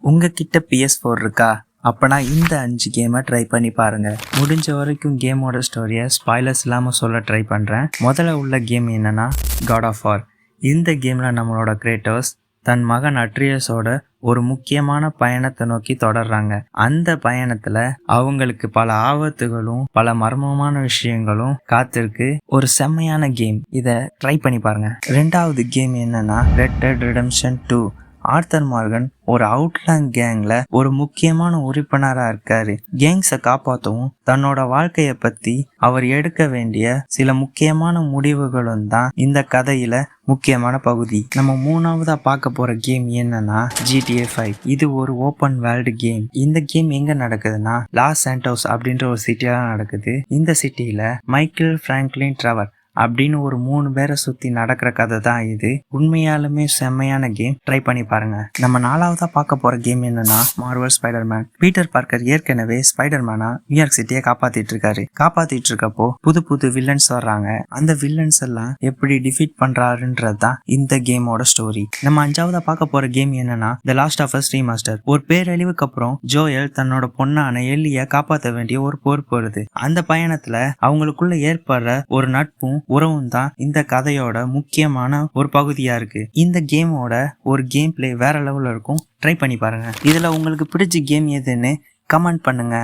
உங்ககிட்ட PS4 இருக்கா? அப்பனா இந்த 5 கேமை ட்ரை பண்ணி பாருங்க. முடிஞ்ச வரைக்கும் கேமோட ஸ்டோரியை ஸ்பாய்லர்ஸ் இல்லாமல் சொல்ல ட்ரை பண்ணுறேன். முதல்ல உள்ள கேம் என்னன்னா காட் ஆஃப் வார். இந்த கேமில் நம்மளோட கிரேட்டோஸ் தன் மகன் அட்ரியஸோட ஒரு முக்கியமான பயணத்தை நோக்கி தொடர்றாங்க. அந்த பயணத்துல அவங்களுக்கு பல ஆபத்துகளும் பல மர்மமான விஷயங்களும் காத்திருக்கு. ஒரு செம்மையான கேம், இதை ட்ரை பண்ணி பாருங்க. ரெண்டாவது கேம் என்னன்னா red dead redemption 2. Arthur Morgan ஒரு அவுட்லாண்ட் கேங்ல ஒரு முக்கியமான உறுப்பினரா இருக்காரு. கேங்ஸை காப்பாற்றவும் தன்னோட வாழ்க்கைய பத்தி அவர் எடுக்க வேண்டிய சில முக்கியமான முடிவுகளும் தான் இந்த கதையில முக்கியமான பகுதி. நம்ம மூணாவதா பார்க்க போற கேம் என்னன்னா GTA 5. இது ஒரு ஓப்பன் வேர்ல்டு கேம். இந்த கேம் எங்க நடக்குதுன்னா லாஸ் சாண்டோஸ் அப்படின்ற ஒரு சிட்டியில நடக்குது. இந்த சிட்டியில மைக்கேல் பிராங்க்லின் ட்ரெவர் அப்படின்னு ஒரு 3 பேரை சுத்தி நடக்கிற கதை தான் இது. உண்மையாலுமே செம்மையான கேம், ட்ரை பண்ணி பாருங்க. நம்ம நாலாவதா பார்க்க போற கேம் என்னன்னா மார்வல் ஸ்பைடர்மேன். பீட்டர் பார்க்கர் ஏற்கனவே ஸ்பைடர்மேனா நியூயார்க் சிட்டியை காப்பாத்திட்டு இருக்காரு. காப்பாத்திட்டு இருக்கப்போ புது புது வில்லன்ஸ் வர்றாங்க. அந்த வில்லன்ஸ் எல்லாம் எப்படி டிஃபீட் பண்றாருன்றது தான் இந்த கேமோட ஸ்டோரி. நம்ம அஞ்சாவதா பார்க்க போற கேம் என்னன்னா the last of us remaster. ஒரு பேரழிவுக்கு அப்புறம் ஜோயல் தன்னோட பொண்ணான எல்லிய காப்பாற்ற வேண்டிய ஒரு பொறுப்பு வருது. அந்த பயணத்துல அவங்களுக்குள்ள ஏற்படுற ஒரு நட்பும் உறவும் தான் இந்த கதையோட முக்கியமான ஒரு பகுதியா இருக்கு. இந்த கேமோட ஒரு கேம் பிளே வேற லெவல்ல இருக்கும், ட்ரை பண்ணி பாருங்க. இதுல உங்களுக்கு பிடிச்ச கேம் எதுன்னு கமெண்ட் பண்ணுங்க.